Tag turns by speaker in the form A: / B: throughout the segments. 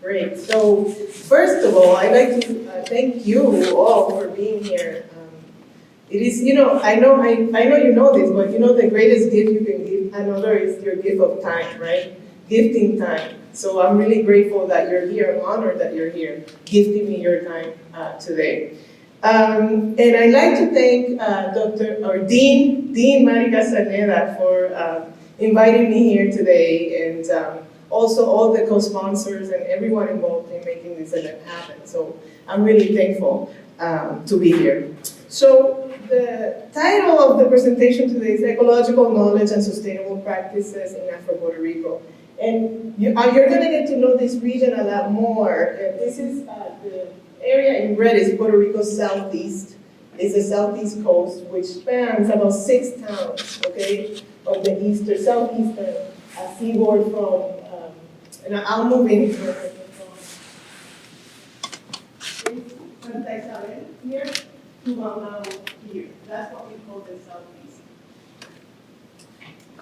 A: Great. So, first of all, I'd like to thank you all for being here. It is, I know you know this, but the greatest gift you can give another is your gift of time, right? Gifting time. So I'm really grateful that you're here. I'm honored that you're here, gifting me your time today. And I'd like to thank Dean Mari Castaneda for inviting me here today, and also all the co-sponsors and everyone involved in making this event happen. So I'm really thankful to be here. So the title of the presentation today is Ecological Knowledge and Sustainable Practices in Afro-Puerto Rico. And you're going to get to know this region a lot more. This is the area in red is Puerto Rico's southeast. It's the southeast coast, which spans about 6 towns, okay, of the southeastern seaboard from, and I'll move in from Santa Isabel here to Maunao here. That's what we call the southeast.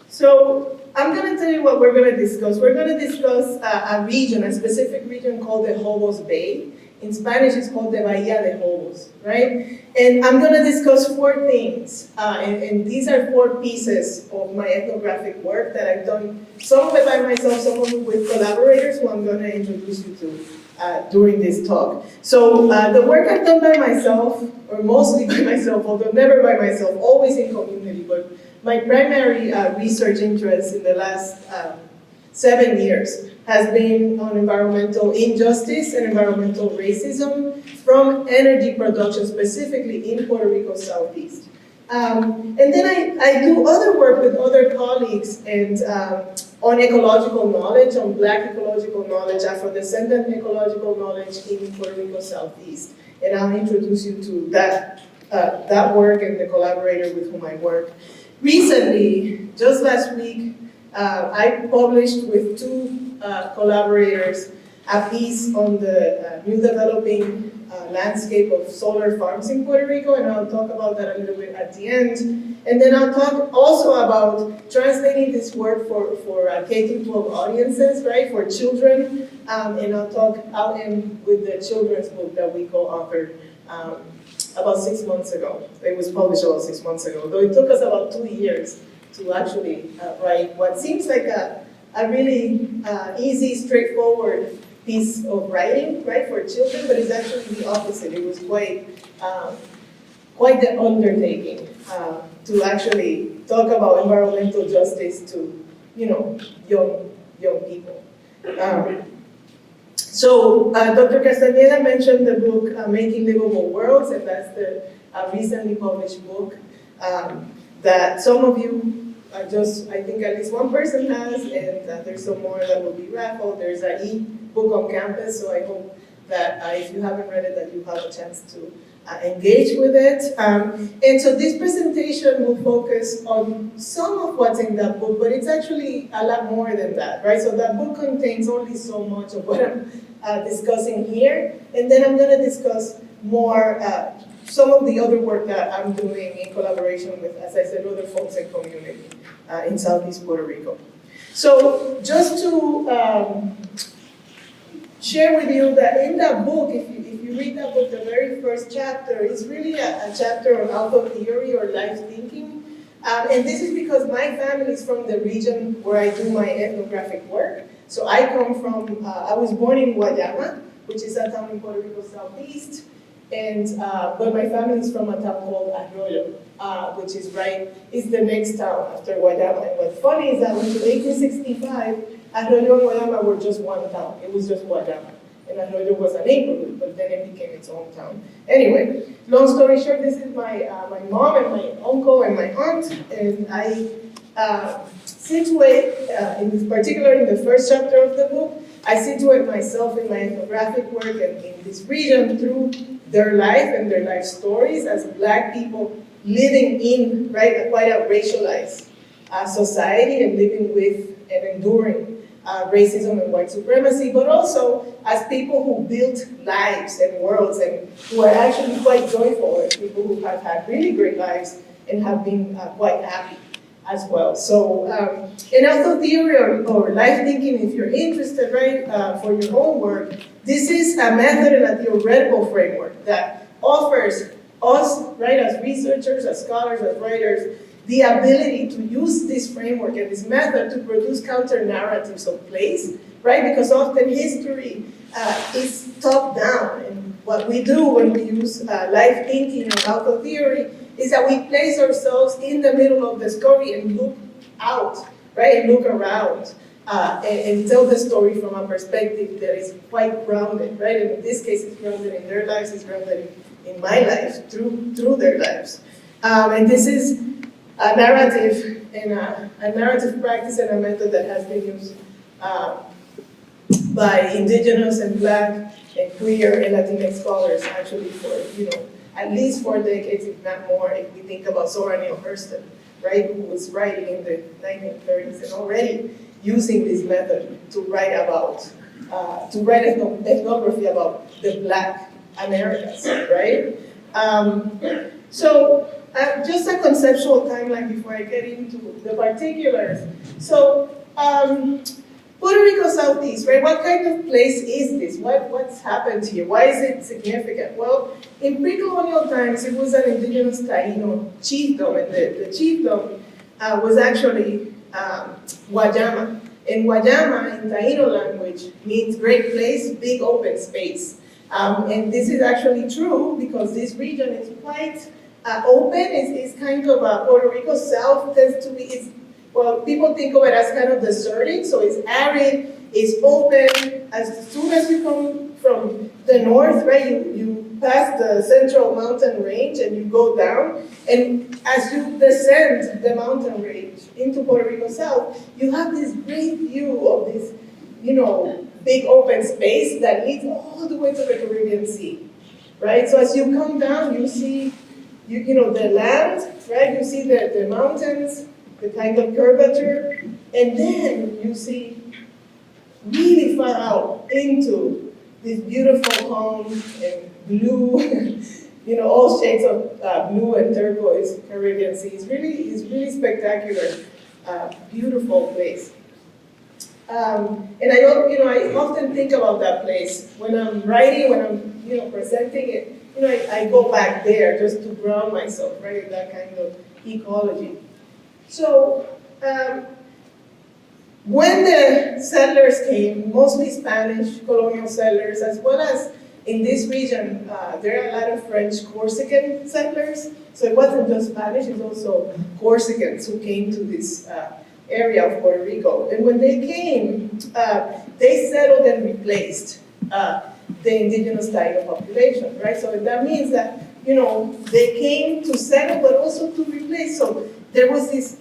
A: So I'm going to tell you what we're going to discuss. We're going to discuss a region, a specific region called the Jobos Bay. In Spanish, it's called the Bahía de Jobos, right? And I'm going to discuss 4 things. And these are 4 pieces of my ethnographic work that I've done, some of it by myself, some of it with collaborators who I'm going to introduce you to during this talk. So the work I've done by myself, or mostly by myself, although never by myself, always in community, but my primary research interest in the last 7 years has been on environmental injustice and environmental racism from energy production, specifically in Puerto Rico's southeast. And then I do other work with other colleagues and on ecological knowledge, on Black ecological knowledge, Afro-descendant ecological knowledge in Puerto Rico's southeast. And I'll introduce you to that work and the collaborator with whom I work. Recently, just last week, I published with 2 collaborators a piece on the new developing landscape of solar farms in Puerto Rico, and I'll talk about that a little bit at the end. And then I'll talk also about translating this work for K-12 audiences, right, for children, and I'll end with the children's book that we co-authored about 6 months ago. It was published about 6 months ago, though it took us about 2 years to actually write what seems like a really easy, straightforward piece of writing, right, for children, but it's actually the opposite. It was quite the undertaking to actually talk about environmental justice to, young people. So Dr. Castaneda mentioned the book Making Livable Worlds, and that's the recently published book that some of you I think at least one person has, and there's some more that will be raffled. There's an e-book on campus, so I hope that if you haven't read it, that you have a chance to engage with it. And so this presentation will focus on some of what's in that book, but it's actually a lot more than that, right? So that book contains only so much of what I'm discussing here, and then I'm going to discuss more some of the other work that I'm doing in collaboration with, as I said, other folks in community in Southeast Puerto Rico. So just to share with you that in that book, if you read that book, the very first chapter is really a chapter on auto theory or life thinking. And this is because my family is from the region where I do my ethnographic work. So I come from, I was born in Guayama, which is a town in Puerto Rico southeast. And but my family is from a town called Arroyo, which is the next town after Guayama. And what's funny is that until 1865, Arroyo and Guayama were just one town. It was just Guayama. And Arroyo was a neighborhood, but then it became its own town. Anyway, long story short, this is my mom and my uncle and my aunt, and I situate, particularly in the first chapter of the book, I situate myself in my ethnographic work and in this region through their life and their life stories as Black people living in, quite a racialized society and living with and enduring racism and white supremacy, but also as people who built lives and worlds and who are actually quite joyful, as people who have had really great lives and have been quite happy as well. So, and auto theory or life thinking, if you're interested, right, for your own work, this is a method and a theoretical framework that offers us, right, as researchers, as scholars, as writers, the ability to use this framework and this method to produce counter-narratives of place, right? Because often history is top-down, and what we do when we use life thinking or auto theory is that we place ourselves in the middle of the story and look out, right, and look around, and tell the story from a perspective that is quite grounded, right? And in this case, it's grounded in their lives, it's grounded in my life, through their lives. And this is a narrative and a narrative practice and a method that has been used by indigenous and Black and queer and Latinx scholars actually for, at least 4 decades, if not more, if we think about Zora Neale Hurston, right, who was writing in the 1930s and already using this method to write about, ethnography about the Black Americas, right? So just a conceptual timeline before I get into the particulars. So Puerto Rico Southeast, right? What kind of place is this? What's happened here? Why is it significant? Well, in pre-colonial times, it was an indigenous Taino chiefdom, and the chiefdom was actually Guayama. And Guayama, in Taino language, means great place, big open space. And this is actually true because this region is quite open. It's kind of Puerto Rico South tends to be, well, people think of it as kind of desertic, so it's arid, it's open. As soon as you come from the north, right, you pass the central mountain range and you go down, and as you descend the mountain range into Puerto Rico South, you have this great view of this, big open space that leads all the way to the Caribbean Sea, right? So as you come down, you see, the land, right? You see the mountains, the kind of curvature, and then you see really far out into this beautiful calm and blue, all shades of blue and turquoise Caribbean Sea. It's really spectacular, beautiful place. And I often think about that place when I'm writing, when I'm presenting it. I go back there just to ground myself, right, in that kind of ecology. So, when the settlers came, mostly Spanish colonial settlers, as well as in this region, there are a lot of French Corsican settlers. So it wasn't just Spanish, it's also Corsicans who came to this area of Puerto Rico. And when they came, they settled and replaced the indigenous Taino population, right? So that means that, they came to settle, but also to replace. So there was this,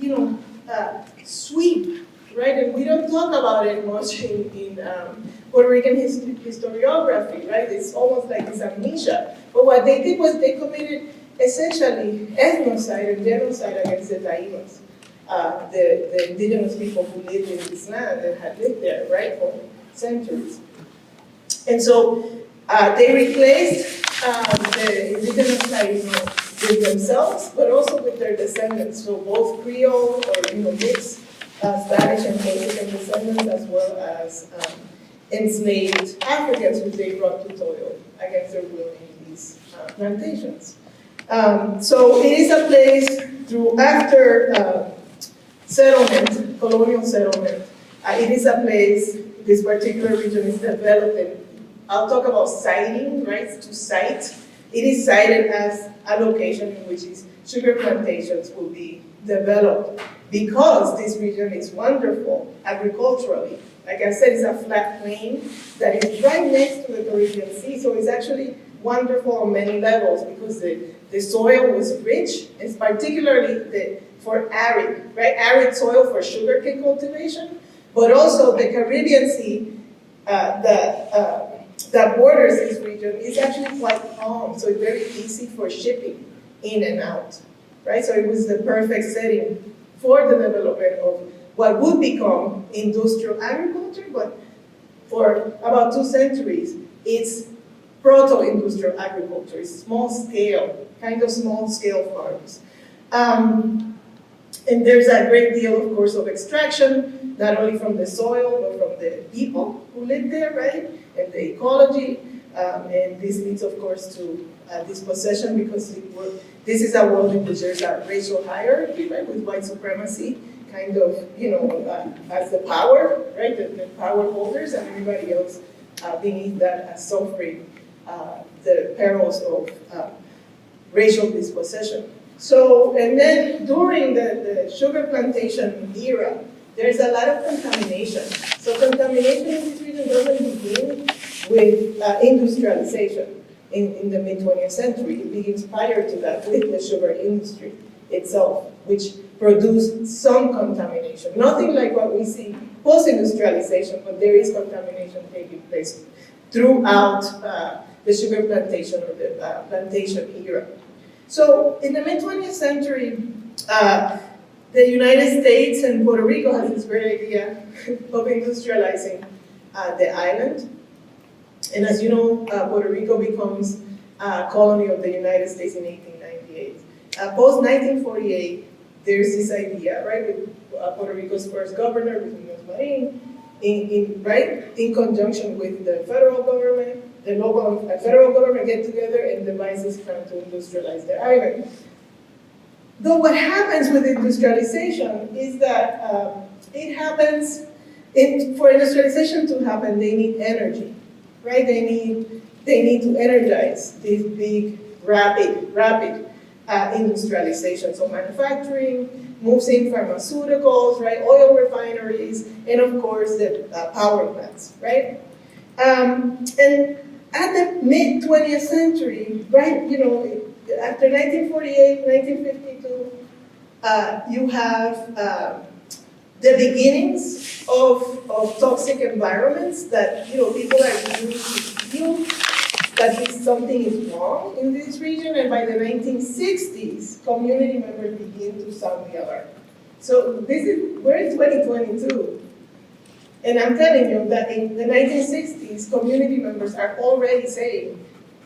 A: sweep, right? And we don't talk about it much in Puerto Rican historiography, right? It's almost like this amnesia. But what they did was they committed essentially ethnocide and genocide against the Tainos, the indigenous people who lived in this land and had lived there, right, for centuries. And so they replaced the indigenous Taino with themselves, but also with their descendants. So both Creole or mixed Spanish and Mexican descendants, as well as enslaved Africans who they brought to toil against their will in these plantations. So it is a place after settlement, colonial settlement. It is a place. This particular region is developing. I'll talk about siting, right? To site. It is cited as a location in which these sugar plantations will be developed because this region is wonderful agriculturally. Like I said, it's a flat plain that is right next to the Caribbean Sea, so it's actually wonderful on many levels because the soil was rich, it's particularly for arid, right? Arid soil for sugarcane cultivation, but also the Caribbean Sea that borders this region is actually quite calm, so it's very easy for shipping in and out, right? So it was the perfect setting for the development of what would become industrial agriculture, but for about 2 centuries, it's proto-industrial agriculture. It's small scale, kind of small scale farms. And there's a great deal, of course, of extraction, not only from the soil, but from the people who live there, right? And the ecology. And this leads, of course, to dispossession, because this is a world in which there's a racial hierarchy, right, with white supremacy kind of, as the power, right, the power holders, and everybody else beneath that suffering the perils of racial dispossession. So, and then during the sugar plantation era, there's a lot of contamination. So contamination in this region doesn't begin with industrialization in the mid-20th century. It begins prior to that with the sugar industry itself, which produced some contamination. Nothing like what we see post-industrialization, but there is contamination taking place throughout the sugar plantation or the plantation era. So in the mid-20th century, the United States and Puerto Rico has this great idea of industrializing the island. And as you know, Puerto Rico becomes a colony of the United States in 1898. Post-1948, there's this idea, right, with Puerto Rico's first governor, with Muñoz Marín, in conjunction with the federal government, the local and federal government get together and devise this plan to industrialize the island. Though what happens with industrialization is that it happens, for industrialization to happen, they need energy, right? They need to energize this big, rapid industrialization. So manufacturing moves in pharmaceuticals, right? Oil refineries, and of course the power plants, right? And at the mid-20th century, right, after 1948, 1952, you have the beginnings of toxic environments that, people are beginning to feel that something is wrong in this region, and by the 1960s, community members begin to sound the alarm. So we're in 2022. And I'm telling you that in the 1960s, community members are already saying,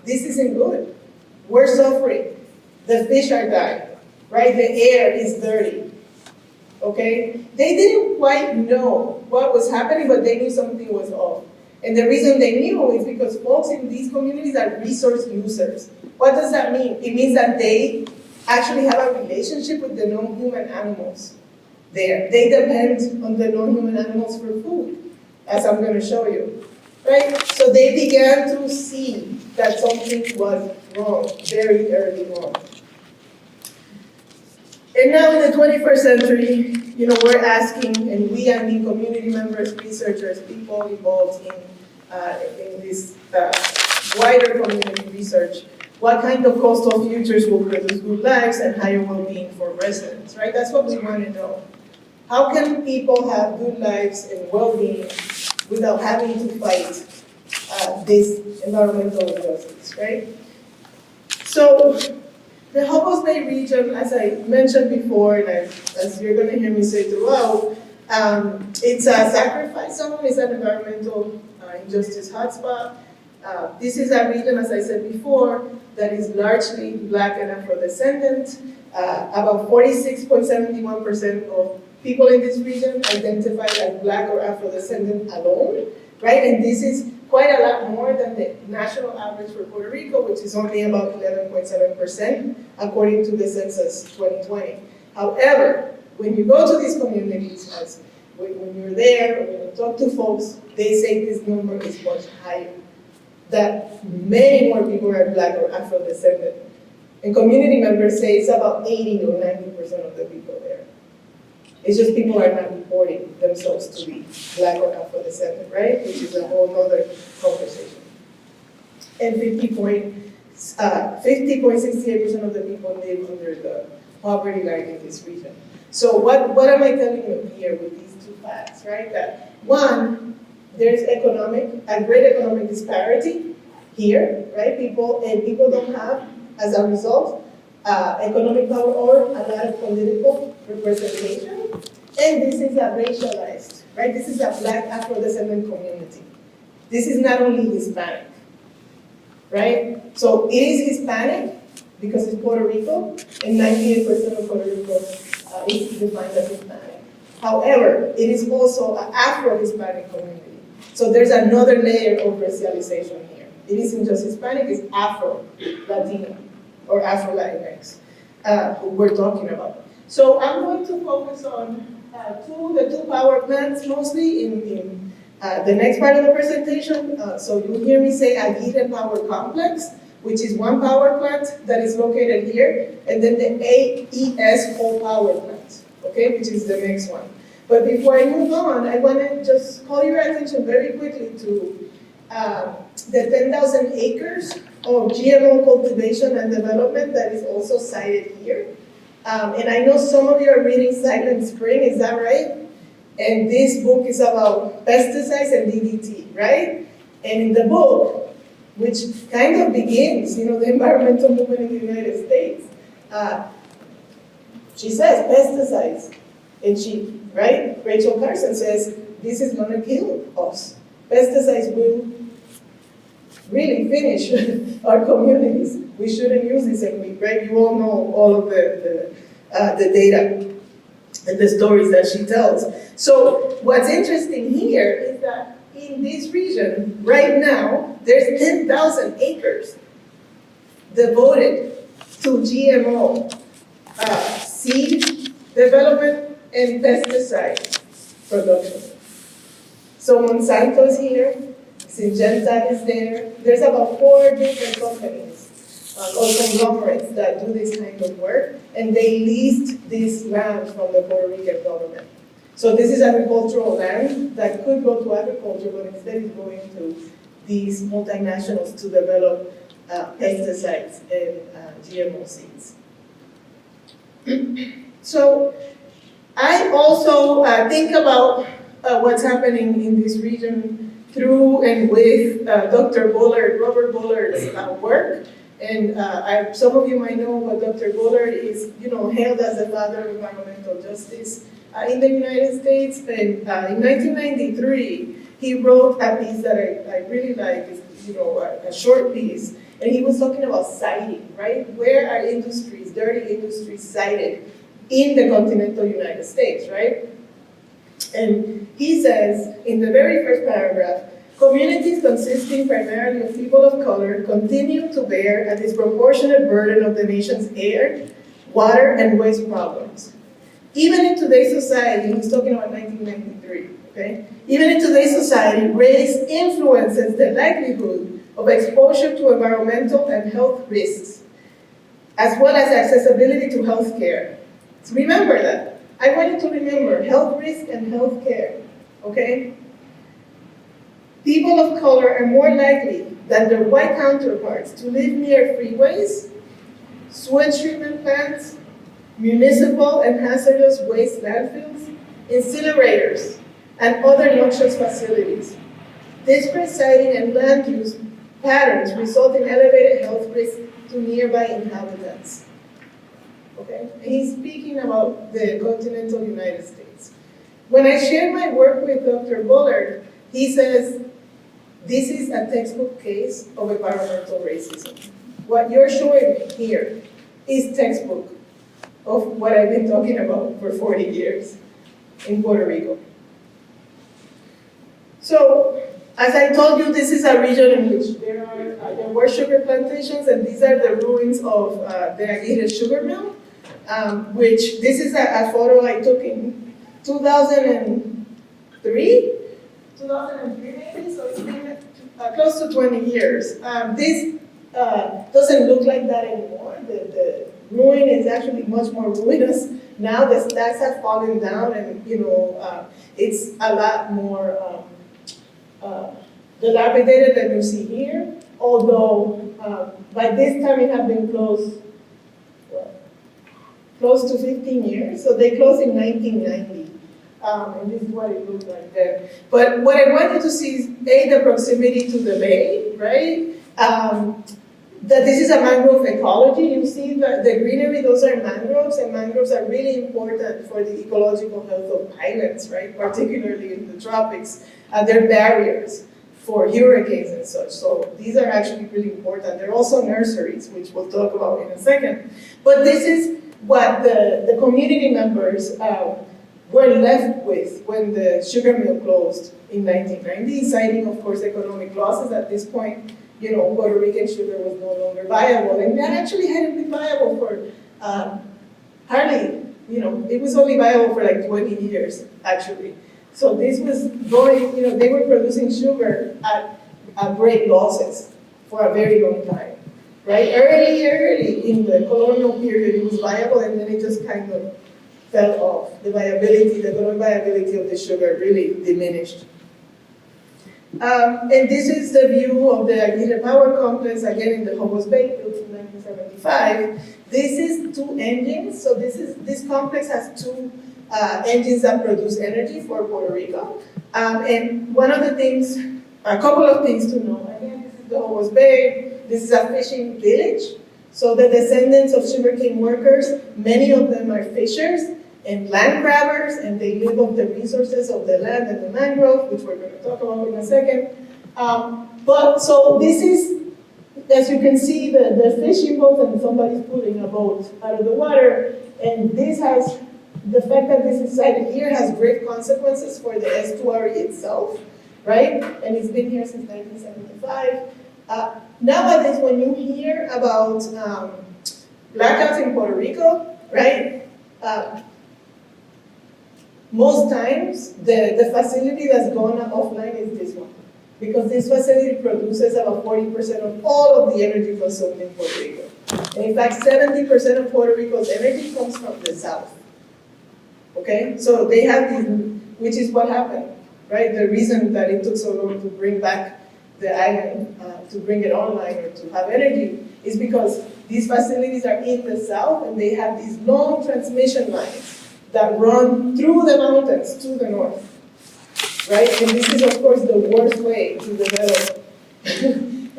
A: this isn't good. We're suffering. The fish are dying, right? The air is dirty, okay? They didn't quite know what was happening, but they knew something was off. And the reason they knew is because folks in these communities are resource users. What does that mean? It means that they actually have a relationship with the non-human animals there. They depend on the non-human animals for food, as I'm going to show you, right? So they began to see that something was wrong, very early on. And now in the 21st century, we're asking, and we, I mean community members, researchers, people involved in this wider community research, what kind of coastal futures will produce good lives and higher well-being for residents, right? That's what we want to know. How can people have good lives and well-being without having to fight this environmental injustice, right? So the Hobos Bay region, as I mentioned before, and as you're going to hear me say throughout, it's a sacrifice zone, it's an environmental injustice hotspot. This is a region, as I said before, that is largely Black and Afro-descendant. About 46.71% of people in this region identify as Black or Afro-descendant alone, right? And this is quite a lot more than the national average for Puerto Rico, which is only about 11.7%, according to the Census 2020. However, when you go to these communities, when you're there, or when you talk to folks, they say this number is much higher, that many more people are Black or Afro-descendant. And community members say it's about 80 or 90% of the people there. It's just people are not reporting themselves to be Black or Afro-descendant, right? Which is a whole other conversation. And 50.68% of the people live under the poverty line in this region. So what am I telling you here with these two facts, right? That one, there's a great economic disparity here, right? People don't have, as a result, economic power or a lot of political representation. And this is a racialized, right? This is a Black Afro-descendant community. This is not only Hispanic, right? So it is Hispanic because it's Puerto Rico, and 98% of Puerto Rico is defined as Hispanic. However, it is also an Afro-Hispanic community. So there's another layer of racialization here. It isn't just Hispanic, it's Afro-Latino or Afro-Latinx who we're talking about. So I'm going to focus on the two power plants mostly in the next part of the presentation. So you'll hear me say Aguirre Power Complex, which is one power plant that is located here, and then the AES Coal Power Plant, okay, which is the next one. But before I move on, I want to just call your attention very quickly to the 10,000 acres of GMO cultivation and development that is also cited here. And I know some of you are reading Silent Spring, is that right? And this book is about pesticides and DDT, right? And in the book, which kind of begins, the environmental movement in the United States, she says pesticides, and she, right? Rachel Carson says, this is gonna kill us. Pesticides will really finish our communities. We shouldn't use this, and right? You all know all of the data and the stories that she tells. So what's interesting here is that in this region, right now, there's 10,000 acres devoted to GMO seed development and pesticide production. So Monsanto's here, Syngenta is there. There's about 4 different companies or conglomerates that do this kind of work, and they leased this land from the Puerto Rican government. So this is agricultural land that could go to agriculture, but instead is going to these multinationals to develop pesticides and GMO seeds. So I also think about what's happening in this region through and with Dr. Bullard, Robert Bullard's work. And some of you might know, but Dr. Bullard is, hailed as the father of environmental justice in the United States. And in 1993, he wrote a piece that I really like, a short piece. And he was talking about siting, right? Where are industries, dirty industries sited in the continental United States, right? And he says, in the very first paragraph, communities consisting primarily of people of color continue to bear a disproportionate burden of the nation's air, water, and waste problems. Even in today's society, he's talking about 1993, okay? Even in today's society, race influences the likelihood of exposure to environmental and health risks, as well as accessibility to health care. So remember that. I want you to remember health risk and health care, okay? People of color are more likely than their white counterparts to live near freeways, sewage treatment plants, municipal and hazardous waste landfills, incinerators, and other noxious facilities. Disparate siting and land use patterns result in elevated health risks to nearby inhabitants. Okay? He's speaking about the continental United States. When I shared my work with Dr. Bullard, he says, this is a textbook case of environmental racism. What you're showing me here is textbook of what I've been talking about for 40 years in Puerto Rico. So, as I told you, this is a region in which there were sugar plantations, and these are the ruins of the Aguirre sugar mill, which this is a photo I took in 2003 maybe, so it's been close to 20 years. This doesn't look like that anymore. The ruin is actually much more ruinous now. The stacks have fallen down, and it's a lot more dilapidated than you see here. Although by this time it had been closed, close to 15 years. So they closed in 1990. And this is what it looked like there. But what I want you to see is, the proximity to the bay, right? That this is a mangrove ecology. You see the greenery, those are mangroves, and mangroves are really important for the ecological health of islands, right? Particularly in the tropics. They're barriers for hurricanes and such. So these are actually really important. They're also nurseries, which we'll talk about in a second. But this is what the community members were left with when the sugar mill closed in 1990, citing, of course, economic losses. At this point, Puerto Rican sugar was no longer viable, and that actually hadn't been viable for hardly, it was only viable for like 20 years, actually. So this was going, they were producing sugar at great losses for a very long time, right? Early in the colonial period, it was viable, and then it just kind of fell off. The economic viability of the sugar really diminished. And this is the view of the Aguirre Power Complex, again in the Hobos Bay, built in 1975. This is two engines, so this complex has two engines that produce energy for Puerto Rico. And a couple of things to know. Again, this is the Hobos Bay. This is a fishing village. So the descendants of sugarcane workers, many of them are fishers and land grabbers, and they live off the resources of the land and the mangrove, which we're going to talk about in a second. So this is, as you can see, the fishing boat, and somebody's pulling a boat out of the water, and this has, the fact that this is sited here has great consequences for the estuary itself, right? And it's been here since 1975. Nowadays, when you hear about blackouts in Puerto Rico, right? Most times, the facility that's gone offline is this one, because this facility produces about 40% of all of the energy consumed in Puerto Rico. And in fact, 70% of Puerto Rico's energy comes from the south. Okay, so they have these, which is what happened, right? The reason that it took so long to bring back the island, to bring it online or to have energy, is because these facilities are in the south and they have these long transmission lines that run through the mountains to the north, right? And this is, of course, the worst way to develop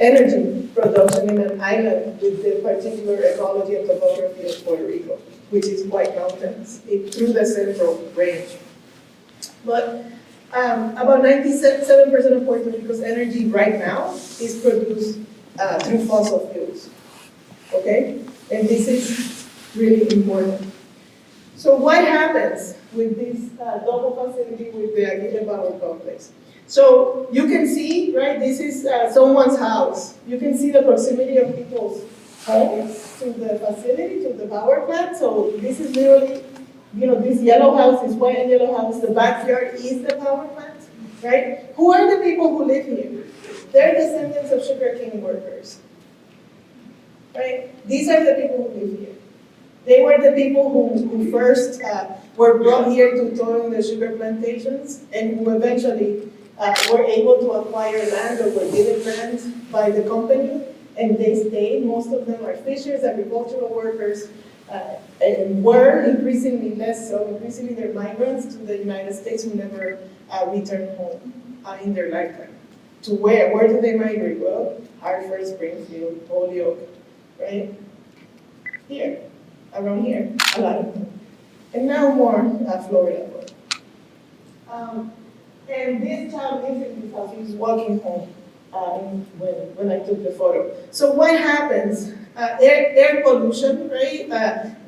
A: energy production in an island with the particular ecology and topography of Puerto Rico, which is white mountains through the central range. But about 97% of Puerto Rico's energy right now is produced through fossil fuels, okay? And this is really important. So what happens with this double facility with the Aguirre Power Complex? So you can see, right, this is someone's house. You can see the proximity of people's homes to the facility, to the power plant. So this is literally, this yellow house, this white and yellow house, the backyard is the power plant, right? Who are the people who live here? They're descendants of sugarcane workers, right? These are the people who live here. They were the people who first were brought here to toil in the sugar plantations and who eventually were able to acquire land or were given land by the company, and they stayed. Most of them are fishers, agricultural workers, and were increasingly less so. Increasingly, they're migrants to the United States who never returned home in their lifetime. To where? Where do they migrate? Well, Hartford, Springfield, Holyoke, right? Here. Around here, a lot of them. And now more Florida. And this child lives in this house. He was walking home when I took the photo. So what happens? Air pollution, right?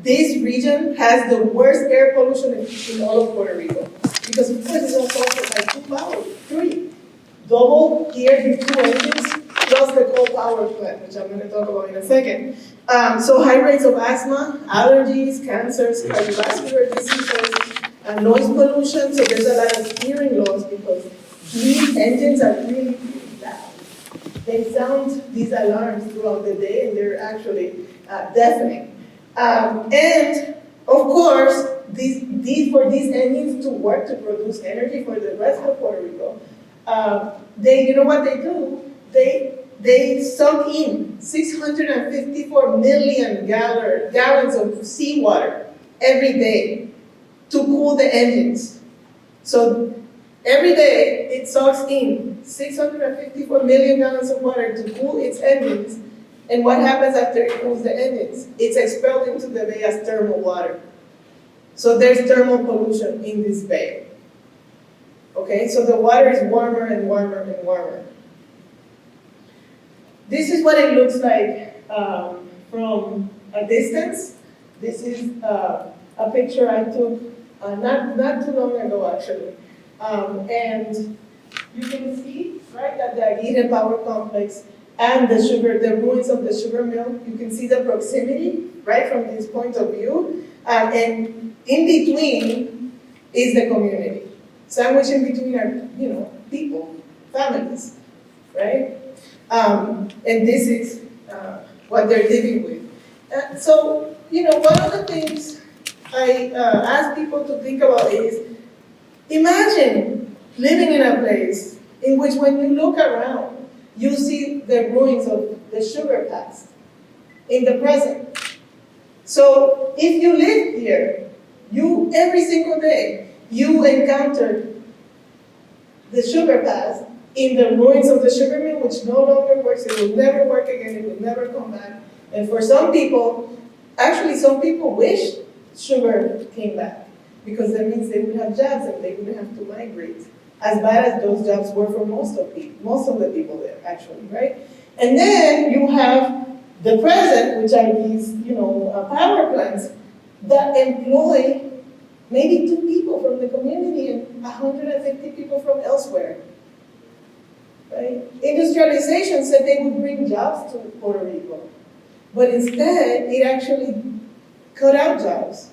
A: This region has the worst air pollution in all of Puerto Rico. Because of course it's all caused by three. Double here, these two engines, plus the coal power plant, which I'm going to talk about in a second. So high rates of asthma, allergies, cancers, cardiovascular diseases, noise pollution. So there's a lot of hearing loss because these engines are really loud. They sound these alarms throughout the day, and they're actually deafening. And of course, for these engines to work to produce energy for the rest of Puerto Rico, you know what they do? They suck in 654 million gallons of seawater every day to cool the engines. So every day it sucks in 654 million gallons of water to cool its engines. And what happens after it cools the engines? It's expelled into the bay as thermal water. So there's thermal pollution in this bay. Okay, so the water is warmer and warmer and warmer. This is what it looks like from a distance. This is a picture I took not too long ago, actually. And you can see, right, that the Aguirre Power Complex and the ruins of the sugar mill, you can see the proximity, right, from this point of view. And in between is the community. Sandwiched in between are, people, families, right? And this is what they're living with. So, one of the things I ask people to think about is, imagine living in a place in which when you look around, you see the ruins of the sugar past in the present. So if you live here, every single day, you encounter the sugar past in the ruins of the sugar mill, which no longer works. It will never work again. It will never come back. And for some people, actually some people wish sugar came back, because that means they would have jobs and they wouldn't have to migrate. As bad as those jobs were for most of the people there, actually, right? And then you have the present, which are these, power plants that employ maybe 2 people from the community and 150 people from elsewhere, right? Industrialization said they would bring jobs to Puerto Rico, but instead it actually cut out jobs,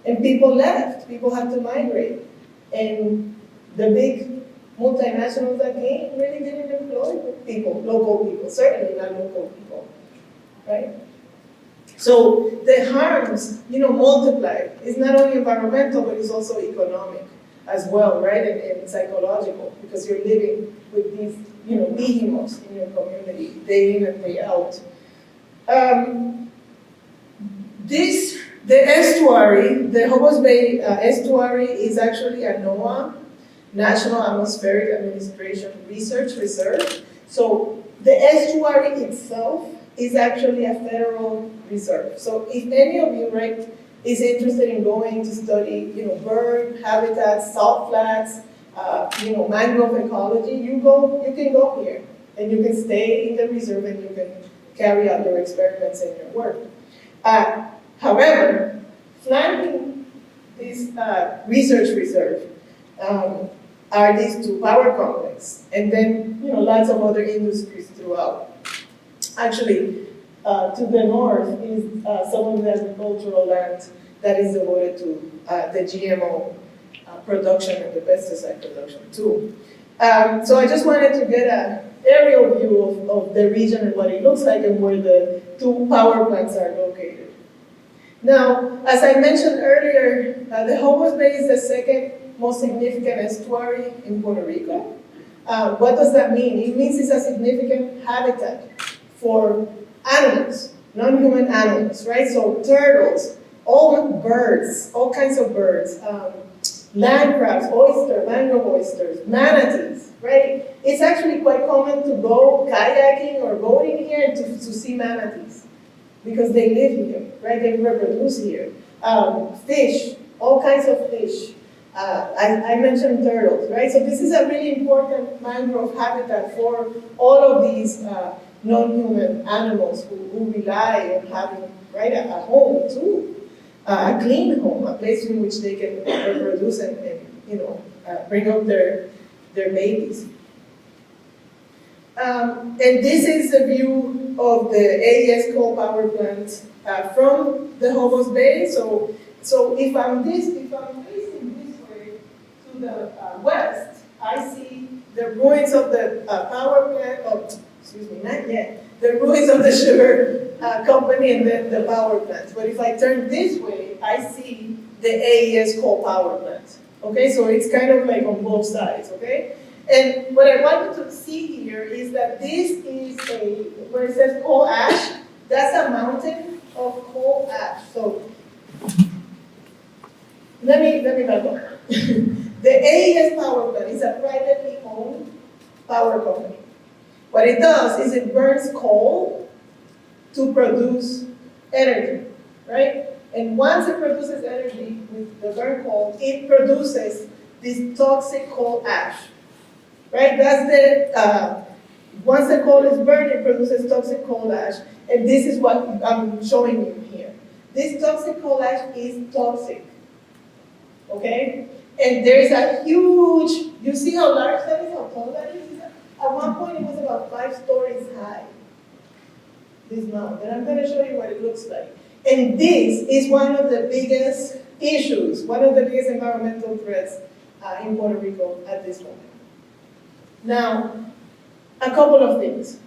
A: and people left. People had to migrate, and the big multinationals that came really didn't employ people, local people, certainly not local people, right? So the harms, multiply. It's not only environmental, but it's also economic as well, right? And psychological, because you're living with these, behemoths in your community, day in and day out. The estuary, the Hobos Bay estuary is actually a NOAA, National Atmospheric Administration Research Reserve. So the estuary itself is actually a federal reserve. So if any of you, right, is interested in going to study, bird habitats, salt flats, mangrove ecology, you can go here, and you can stay in the reserve, and you can carry out your experiments and your work. However, flanking this research reserve are these 2 power complexes, and then lots of other industries throughout. Actually, to the north is some of the agricultural land that is devoted to the GMO production and the pesticide production too. So I just wanted to get an aerial view of the region and what it looks like and where the 2 power plants are located. Now, as I mentioned earlier, the Hobos Bay is the second most significant estuary in Puerto Rico. What does that mean? It means it's a significant habitat for animals, non-human animals, right? So turtles, all birds, all kinds of birds, land crabs, mangrove oysters, manatees, right? It's actually quite common to go kayaking or boating here to see manatees, because they live here, right? They reproduce here. Fish, all kinds of fish. I mentioned turtles, right? So this is a really important mangrove habitat for all of these non-human animals who rely on having, right, a home too, a clean home, a place in which they can reproduce and bring up their babies. And this is a view of the AES coal power plant from the Hobos Bay. So if I'm facing this way to the west, I see the ruins of the power plant. Not yet. The ruins of the sugar company and then the power plant. But if I turn this way, I see the AES coal power plant. Okay, so it's kind of like on both sides. Okay. And what I want you to see here is that this is where it says coal ash, that's a mountain of coal ash. So let me back up. The AES power plant is a privately owned power company. What it does is it burns coal to produce energy, right? And once it produces energy with the burnt coal, it produces this toxic coal ash. Right, that's once the coal is burned, it produces toxic coal ash, and this is what I'm showing you here. This toxic coal ash is toxic, okay? And there's a huge, you see how large that is, how tall that is? At one point it was about 5 stories high, this mound, and I'm gonna show you what it looks like. And this is one of the biggest issues, one of the biggest environmental threats in Puerto Rico at this moment. Now, a couple of things.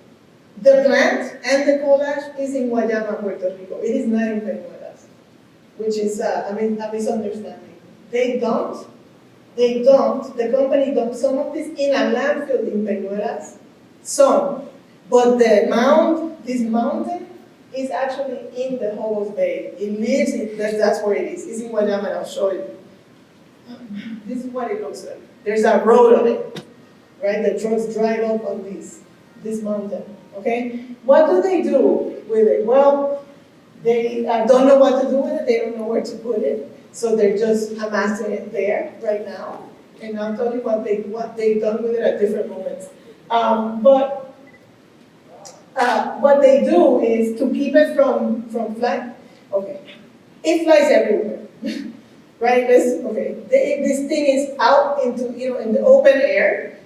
A: The plant and the coal ash is in Guayama, Puerto Rico. It is not in Peñuelas, which is a misunderstanding. The company dumped some of this in a landfill in Peñuelas, some. But the mound, this mountain, is actually in the Hobos Bay. It lives in, that's where it is. It's in Guayama, and I'll show you. This is what it looks like. There's a road on it, right? The trucks drive up on this mountain, okay? What do they do with it? Well, they don't know what to do with it. They don't know where to put it. So they're just amassing it there right now. And I'll tell you what they've done with it at different moments. But what they do is to keep it from flying. Okay, it flies everywhere, right? This thing is out into in the open air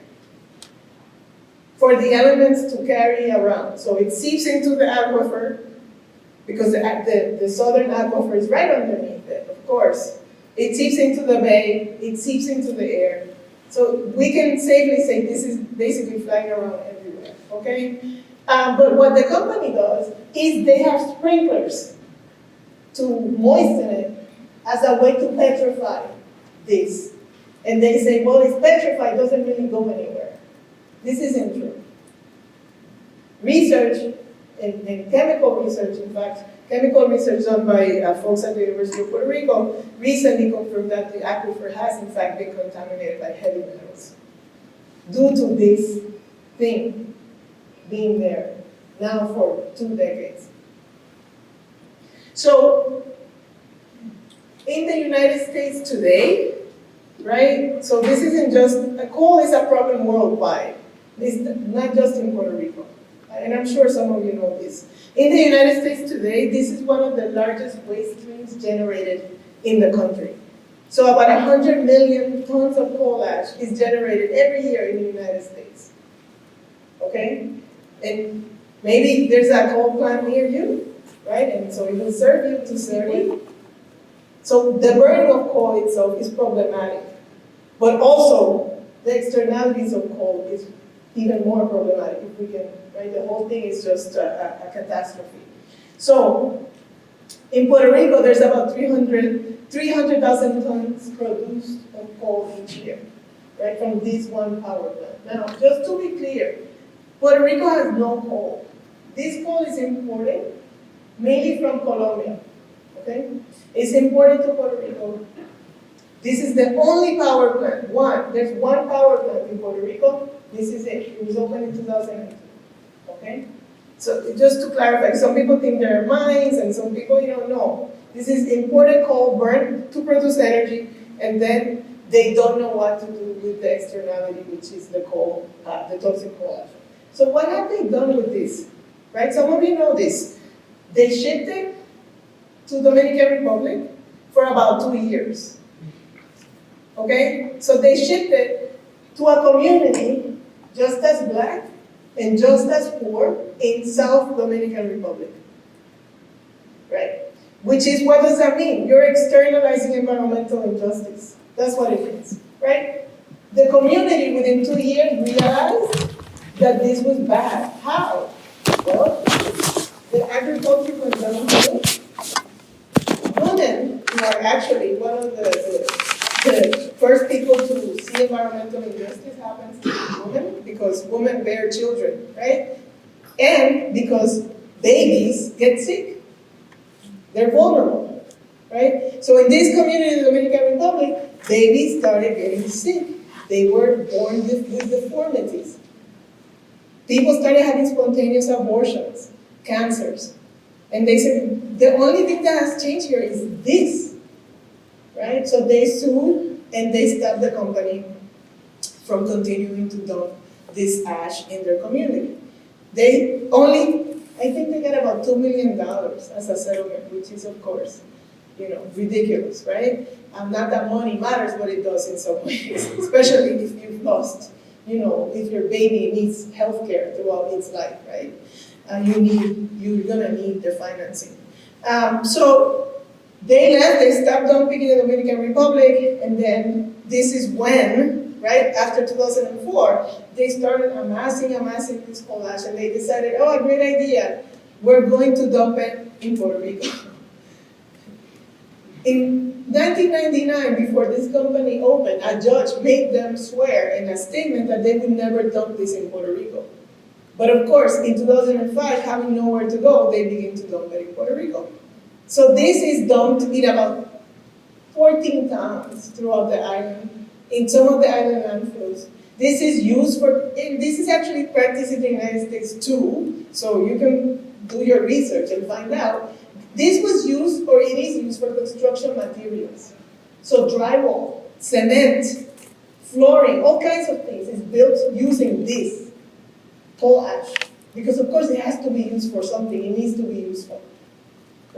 A: for the elements to carry around. So it seeps into the aquifer because the southern aquifer is right underneath it. Of course, it seeps into the bay. It seeps into the air. So we can safely say this is basically flying around everywhere. Okay. But what the company does is they have sprinklers to moisten it as a way to petrify this. And they say, well, it's petrified, it doesn't really go anywhere. This isn't true. Research, and chemical research, in fact, chemical research done by folks at the University of Puerto Rico recently confirmed that the aquifer has, in fact, been contaminated by heavy metals due to this thing being there now for 2 decades. So, in the United States today, right, so this isn't just, coal is a problem worldwide. It's not just in Puerto Rico. And I'm sure some of you know this. In the United States today, this is one of the largest waste streams generated in the country. So about 100 million tons of coal ash is generated every year in the United States. Okay? And maybe there's a coal plant near you, right? And so it will serve you to serve. So the burning of coal itself is problematic. But also, the externalities of coal is even more problematic if we can, right? The whole thing is just a catastrophe. So, in Puerto Rico, there's about 300,000 tons produced of coal each year, right? From this one power plant. Now, just to be clear, Puerto Rico has no coal. This coal is imported mainly from Colombia, okay? It's imported to Puerto Rico. This is the only power plant, there's one power plant in Puerto Rico. This is it. It was opened in 2002, okay? So just to clarify, some people think there are mines and some people you don't know. This is imported coal burned to produce energy, and then they don't know what to do with the externality, which is the coal, the toxic coal ash. So what have they done with this? Right? Some of you know this. They shipped it to Dominican Republic for about 2 years. Okay? So they shipped it to a community just as black and just as poor in South Dominican Republic. Right? Which is, what does that mean? You're externalizing environmental injustice. That's what it means. Right? The community within 2 years realized that this was bad. How? Well, the agriculture was downhill. Women are actually one of the first people to see environmental injustice happens to women, because women bear children, right? And because babies get sick. They're vulnerable, right? So in this community in the Dominican Republic, babies started getting sick. They were born with deformities. People started having spontaneous abortions, cancers. And they said, the only thing that has changed here is this, right? So they sued and they stopped the company from continuing to dump this ash in their community. They only I think they get about $2 million as a settlement, which is, of course, ridiculous, right? Not that money matters, but it does in some ways, especially if you've lost, if your baby needs healthcare throughout its life, right? You're gonna need the financing. So they left, they stopped dumping in the Dominican Republic, and then this is when, right, after 2004, they started amassing this coal ash, and they decided, oh, a great idea, we're going to dump it in Puerto Rico. In 1999, before this company opened, a judge made them swear in a statement that they would never dump this in Puerto Rico. But of course, in 2005, having nowhere to go, they began to dump it in Puerto Rico. So this is dumped in about 14 towns throughout the island, in some of the island landfills. This is actually practiced in the United States too, so you can do your research and find out. This was used, or it is used, for construction materials. So drywall, cement, flooring, all kinds of things is built using this coal ash. Because of course it has to be used for something, it needs to be useful,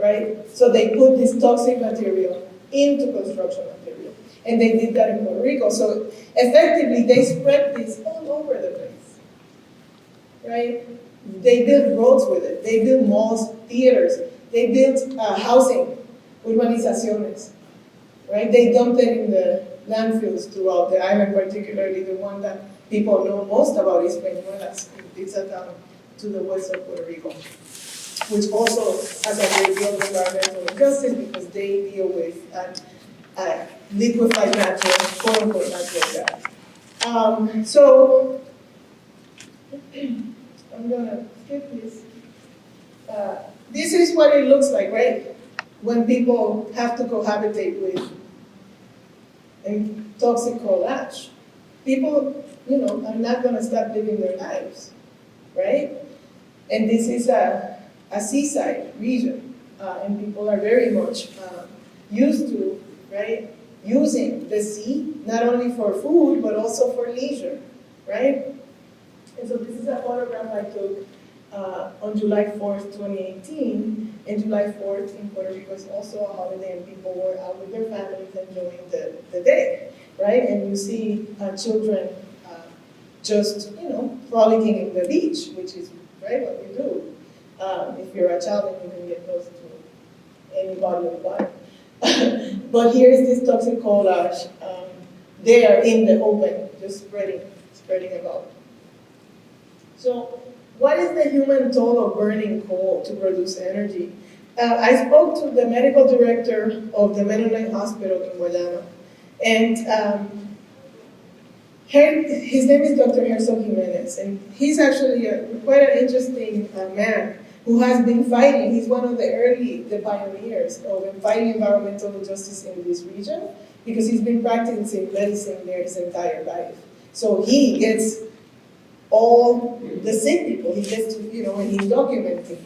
A: right? So they put this toxic material into construction material. And they did that in Puerto Rico. So effectively they spread this all over the place, right? They built roads with it, they built malls, theaters, they built housing, urbanizaciones, right? They dumped it in the landfills throughout the island, particularly the one that people know most about is Peñuelas. It's a town to the west of Puerto Rico, which also has a great deal of environmental injustice because they deal with liquefied natural, quote-unquote, natural gas. So, I'm gonna skip this. This is what it looks like, right? When people have to cohabitate with toxic coal ash. People, are not gonna stop living their lives, right? And this is a seaside region, and people are very much used to, right, using the sea, not only for food, but also for leisure, right? And so this is a photograph I took on July 4th, 2018, and July 4th in Puerto Rico is also a holiday, and people were out with their families enjoying the day, right? And you see children just, frolicking in the beach, which is, right, what you do. If you're a child and you can get close to any body of water. But here's this toxic coal ash. They are in the open, just spreading about. So what is the human toll of burning coal to produce energy? I spoke to the medical director of the Mennonite Hospital in Guayana, and his name is Dr. Herzog Jimenez, and he's actually quite an interesting man who has been fighting. He's one of the pioneers of fighting environmental justice in this region, because he's been practicing medicine there his entire life. So he gets all the sick people, he gets to, and he's documenting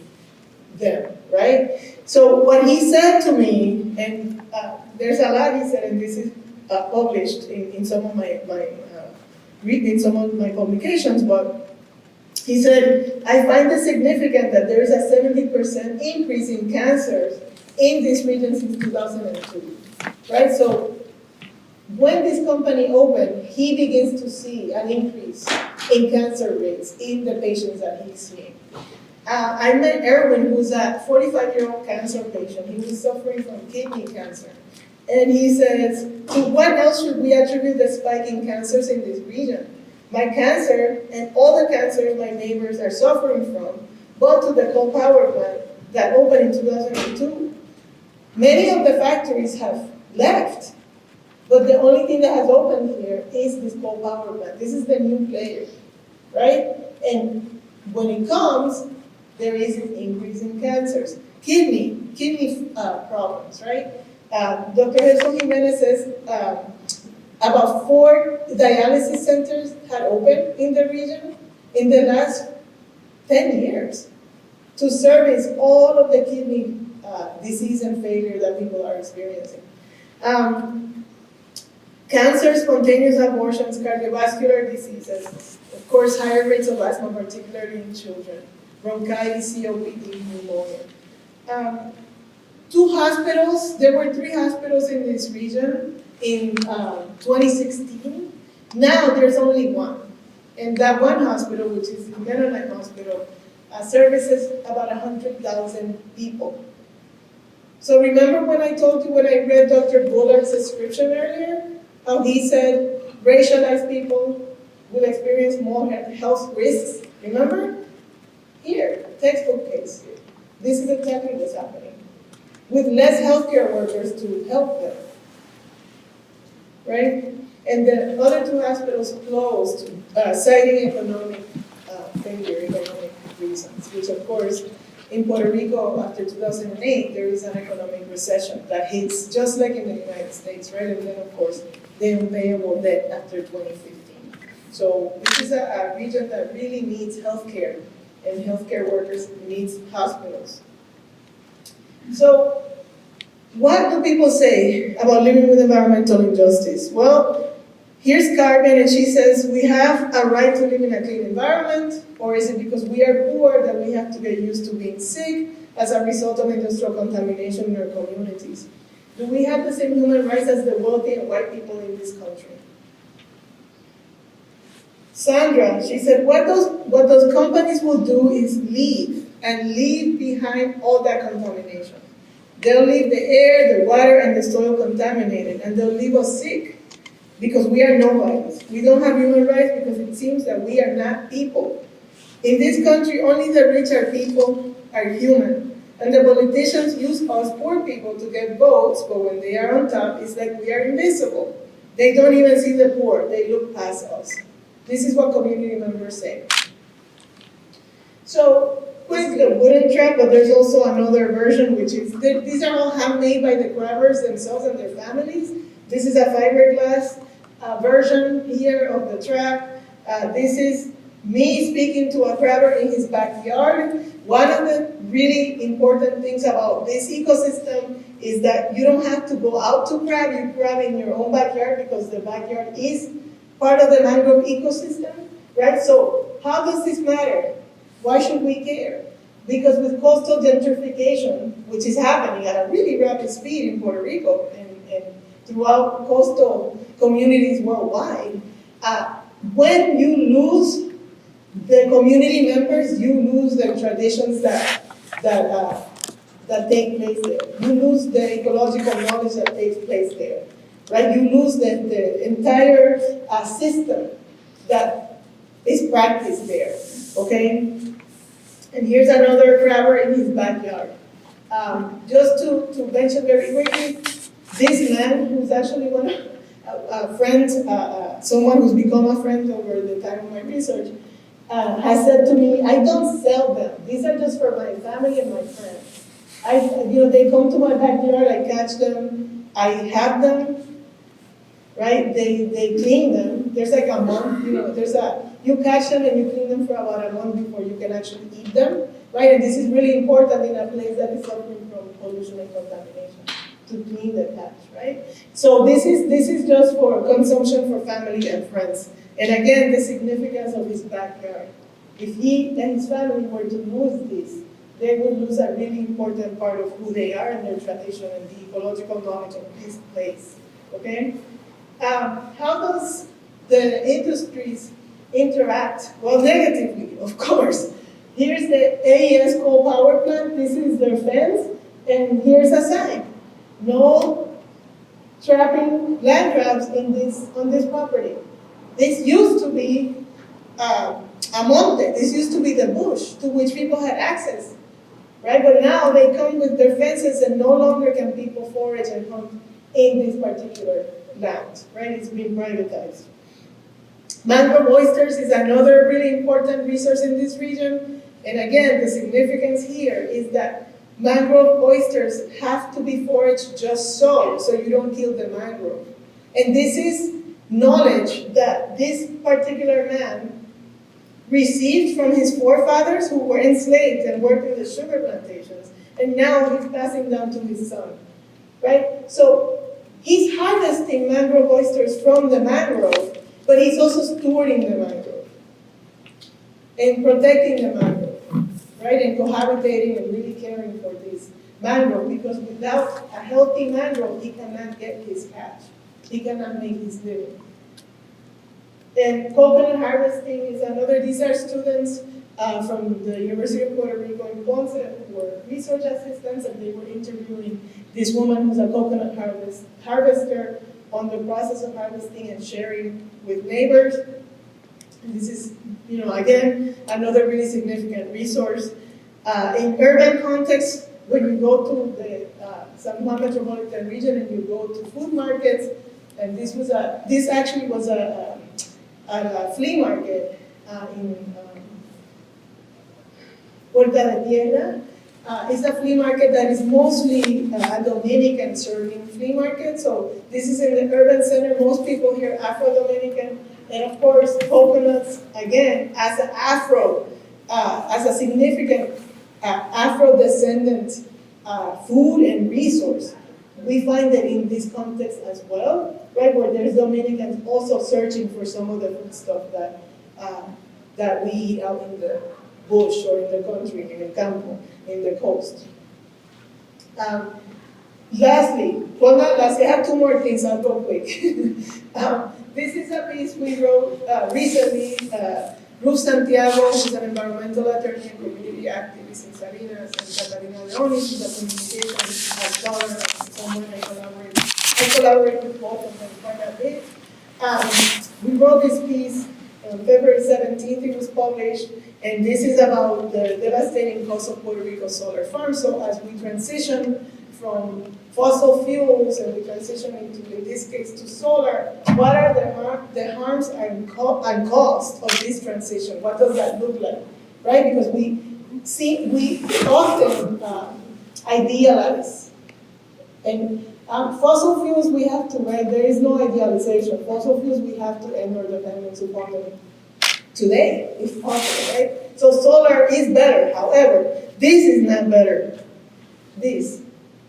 A: them, right? So what he said to me, and there's a lot he said, and this is published in some of my publications, but he said, I find it significant that there is a 70% increase in cancers in this region since 2002, right? So when this company opened, he begins to see an increase in cancer rates in the patients that he's seeing. I met Erwin, who's a 45-year-old cancer patient. He was suffering from kidney cancer. And he says, to what else should we attribute the spike in cancers in this region? My cancer and all the cancers my neighbors are suffering from, but to the coal power plant that opened in 2002. Many of the factories have left, but the only thing that has opened here is this coal power plant. This is the new player, right? And when it comes, there is an increase in cancers. Kidney problems, right? Dr. Herzog Jimenez says about 4 dialysis centers had opened in the region in the last 10 years to service all of the kidney disease and failure that people are experiencing. Cancer, spontaneous abortions, cardiovascular diseases, of course, higher rates of asthma, particularly in children, bronchitis, COPD, pneumonia. Two hospitals, there were 3 hospitals in this region in 2016. Now there's only one. And that one hospital, which is the Mennonite Hospital, services about 100,000 people. So remember when I told you when I read Dr. Bullard's description earlier, how he said racialized people will experience more health risks? Remember? Here, textbook case. This is exactly what's happening. With less healthcare workers to help them, right? And the other 2 hospitals closed, citing economic failure, economic reasons, which of course, in Puerto Rico after 2008, there is an economic recession that hits just like in the United States, right? And then of course, the unpayable debt after 2015. So this is a region that really needs healthcare, and healthcare workers needs hospitals. So what do people say about living with environmental injustice? Well, here's Carmen, and she says, we have a right to live in a clean environment, or is it because we are poor that we have to get used to being sick as a result of industrial contamination in our communities? Do we have the same human rights as the wealthy and white people in this country? Sandra, she said, what those companies will do is leave behind all that contamination. They'll leave the air, the water, and the soil contaminated, and they'll leave us sick because we are nobodies. We don't have human rights because it seems that we are not people. In this country, only the rich are people, are human. And the politicians use us poor people to get votes, but when they are on top, it's like we are invisible. They don't even see the poor. They look past us. This is what community members say. So, this is the wooden trap, but there's also another version, which is, these are all handmade by the crabbers themselves and their families. This is a fiberglass version here of the trap. This is me speaking to a crabber in his backyard. One of the really important things about this ecosystem is that you don't have to go out to crab, you crab in your own backyard because the backyard is part of the mangrove ecosystem, right? So how does this matter? Why should we care? Because with coastal gentrification, which is happening at a really rapid speed in Puerto Rico and throughout coastal communities worldwide, when you lose the community members, you lose the traditions that take place there. You lose the ecological knowledge that takes place there, right? You lose the entire system that is practiced there, okay? And here's another crabber in his backyard. Just to mention very quickly, this man, who's actually a friend, someone who's become a friend over the time of my research, has said to me, I don't sell them. These are just for my family and my friends. They come to my backyard, I catch them, I have them, right? They clean them. There's like a month, you catch them and you clean them for about a month before you can actually eat them, right? And this is really important in a place that is suffering from pollution and contamination, to clean the catch, right? So this is just for consumption for family and friends. And again, the significance of his backyard. If he and his family were to lose this, they would lose a really important part of who they are and their tradition and the ecological knowledge of this place, okay? How does the industries interact? Well, negatively, of course. Here's the AES coal power plant. This is their fence, and here's a sign: no trapping land grabs on this property. This used to be a monte. This used to be the bush to which people had access, right? But now they come with their fences, and no longer can people forage and hunt in this particular land, right? It's been privatized. Mangrove oysters is another really important resource in this region. And again, the significance here is that mangrove oysters have to be foraged just so you don't kill the mangrove. And this is knowledge that this particular man received from his forefathers who were enslaved and worked in the sugar plantations. And now he's passing down to his son, right? So he's harvesting mangrove oysters from the mangrove, but he's also stewarding the mangrove and protecting the mangrove, right? And cohabitating and really caring for this mangrove, because without a healthy mangrove, he cannot get his catch. He cannot make his living. And coconut harvesting is another. These are students from the University of Puerto Rico in Ponce who were research assistants, and they were interviewing this woman who's a coconut harvester on the process of harvesting and sharing with neighbors. And this is, again, another really significant resource. In urban context, when you go to the San Juan metropolitan region and you go to food markets, and this actually was at a flea market in Puerta de Tierra. It's a flea market that is mostly a Dominican serving flea market. So this is in the urban center. Most people here are Afro-Dominican. And of course, coconuts, again, as a significant Afro-descendant food and resource. We find that in this context as well, right, where there's Dominicans also searching for some of the food stuff that we eat out in the bush or in the country, in the campo, in the coast. Lastly, well, not lastly, I have two more things, I'll go quick. This is a piece we wrote recently. Ruth Santiago, who's an environmental attorney and community activist in Salinas, and Catalina Leoni, who's a communication scholar and someone I collaborate with both of them quite a bit. We wrote this piece on February 17th, it was published, and this is about the devastating cost of Puerto Rico solar farms. So as we transition from fossil fuels and we transition into, in this case, to solar, what are the harms and cost of this transition? What does that look like, right? Because we often idealize. And fossil fuels we have to, right? There is no idealization. Fossil fuels we have to end our dependence upon them today, if possible, right? So solar is better. However, this is not better.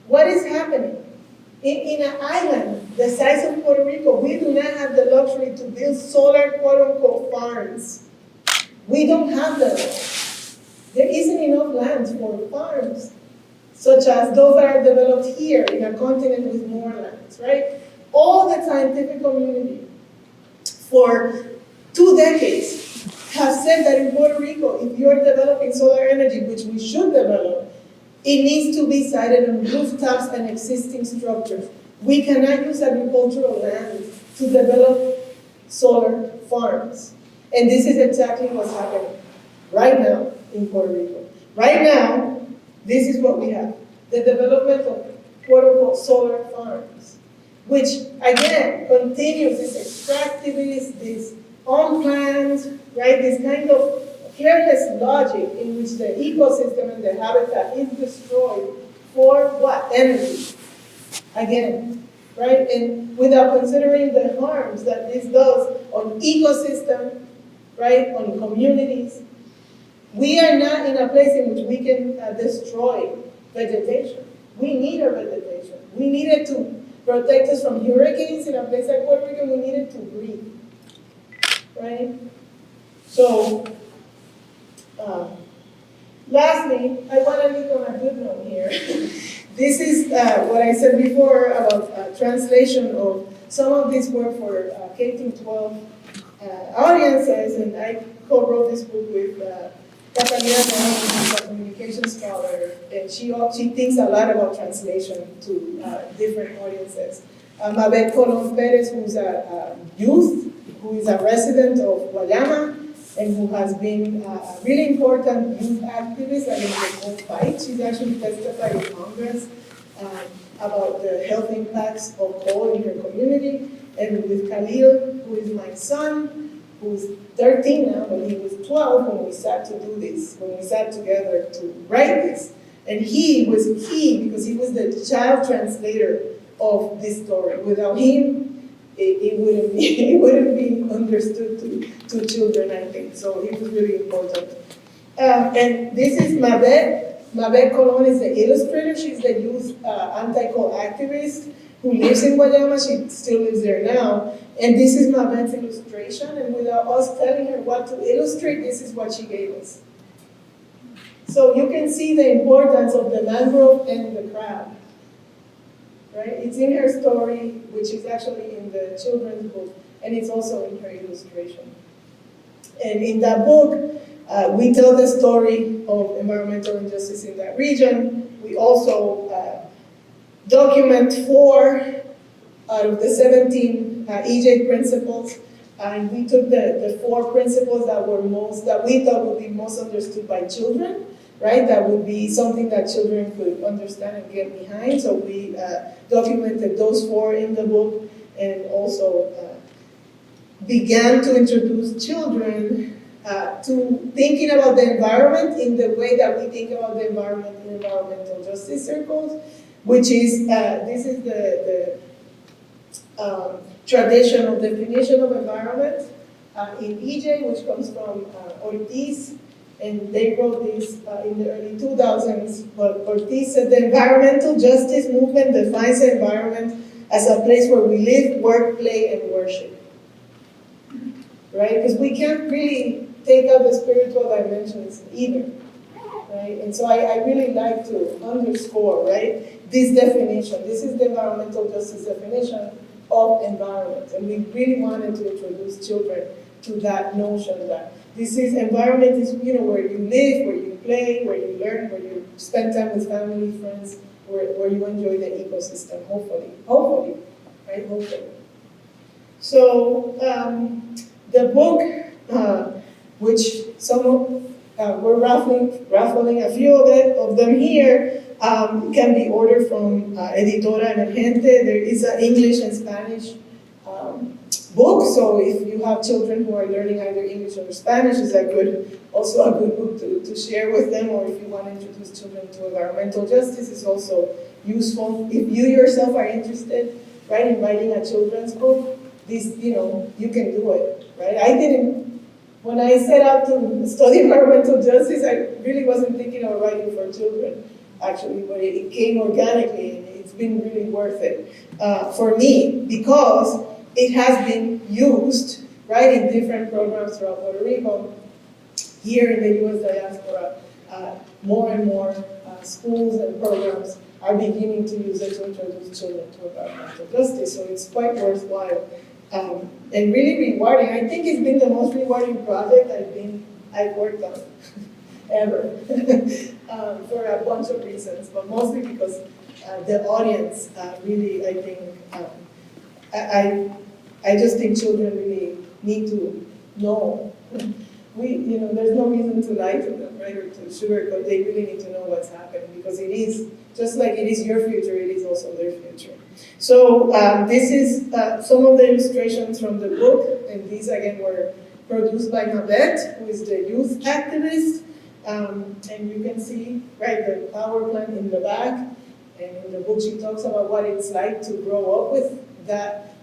A: What is happening? In an island the size of Puerto Rico, we do not have the luxury to build solar quote-unquote farms. We don't have that. There isn't enough land for farms, such as those that are developed here in a continent with more lands, right? All the scientific community for 2 decades have said that in Puerto Rico, if you're developing solar energy, which we should develop, it needs to be sited on rooftops and existing structures. We cannot use agricultural land to develop solar farms. And this is exactly what's happening right now in Puerto Rico. Right now, this is what we have. The development of quote-unquote solar farms, which again continues this extractivist, this unplanned, right, this kind of careless logic in which the ecosystem and the habitat is destroyed for what? Energy. Again, right? And without considering the harms that this does on ecosystem, right, on communities. We are not in a place in which we can destroy vegetation. We need our vegetation. We need it to protect us from hurricanes in a place like Puerto Rico. We need it to breathe, right? So, lastly, I want to leave on a good note here. This is what I said before about translation of some of this work for K-12 audiences, and I co-wrote this book with Catalina Leoni, who's a communication scholar, and she thinks a lot about translation to different audiences. Mabel Colón Perez, who's a youth, who is a resident of Guayama, and who has been a really important youth activist against the coal fight. She's actually testified in Congress about the health impacts of coal in her community. And with Khalil, who is my son, who's 13 now, but he was 12 when we sat to do this, when we sat together to write this. And he was key because he was the child translator of this story. Without him, it wouldn't be understood to children, I think. So he was really important. And this is Mabel. Mabel Colón is the illustrator. She's the youth anti-coal activist who lives in Guayama. She still lives there now. And this is Mabel's illustration. And without us telling her what to illustrate, this is what she gave us. So you can see the importance of the mangrove and the crab, right? It's in her story, which is actually in the children's book, and it's also in her illustration. And in that book, we tell the story of environmental injustice in that region. We also document 4 out of the 17 EJ principles, and we took the 4 principles that we thought would be most understood by children, right? That would be something that children could understand and get behind. So we documented those 4 in the book, and also began to introduce children to thinking about the environment in the way that we think about the environment in environmental justice circles, which is, this is the traditional definition of environment in EJ, which comes from Ortiz, and they wrote this in the early 2000s. But Ortiz said the environmental justice movement defines the environment as a place where we live, work, play, and worship. Right? Because we can't really take out the spiritual dimensions either. Right? And so I really like to underscore, right, this definition. This is the environmental justice definition of environment. And we really wanted to introduce children to that notion that this is environment is, where you live, where you play, where you learn, where you spend time with family, friends, where you enjoy the ecosystem, hopefully, right, hopefully. So the book, which some of, we're raffling a few of them here, can be ordered from Editora Emergente. There is an English and Spanish book, so if you have children who are learning either English or Spanish, it's also a good book to share with them, or if you want to introduce children to environmental justice, it's also useful. If you yourself are interested, right, in writing a children's book, this, you can do it, right? I didn't, when I set out to study environmental justice, I really wasn't thinking of writing for children, actually, but it came organically, and it's been really worth it for me, because it has been used, right, in different programs throughout Puerto Rico. Here in the U.S. diaspora, more and more schools and programs are beginning to use it to introduce children to environmental justice, so it's quite worthwhile and really rewarding. I think it's been the most rewarding project I've worked on ever for a bunch of reasons, but mostly because the audience really, I think, I just think children really need to know. There's no reason to lie to them, right, or to sugarcoat. They really need to know what's happening, because it is, just like it is your future, it is also their future. So this is some of the illustrations from the book, and these again were produced by Mabet, who is the youth activist. And you can see, right, the power plant in the back, and in the book she talks about what it's like to grow up with that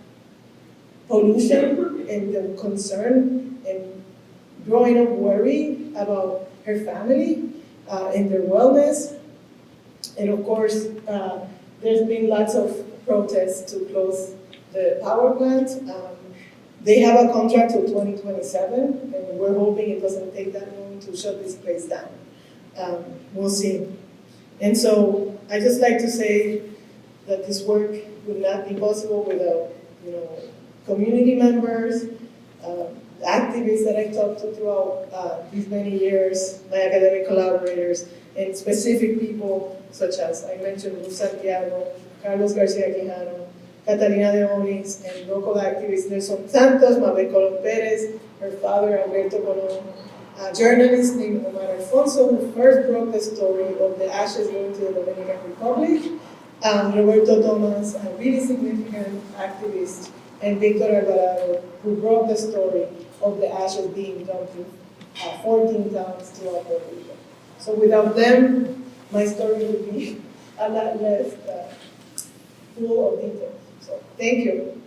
A: pollution and the concern, and growing up worried about her family and their wellness. And of course, there's been lots of protests to close the power plant. They have a contract till 2027, and we're hoping it doesn't take that long to shut this place down. We'll see. And so I just like to say that this work would not be possible without, community members, activists that I've talked to throughout these many years, my academic collaborators, and specific people such as, I mentioned, Luz Santiago, Carlos Garcia Quijano, Catalina de Onis, and local activist Nelson Santos, Mabel Colón Perez, her father Alberto Colón, a journalist named Omar Alfonso, who first broke the story of the ashes going to the Dominican Republic, Roberto Thomas, a really significant activist, and Victor Alvarado, who broke the story of the ashes being dumped in 14 towns throughout Puerto Rico. So without them, my story would be a lot less full of detail. So thank you.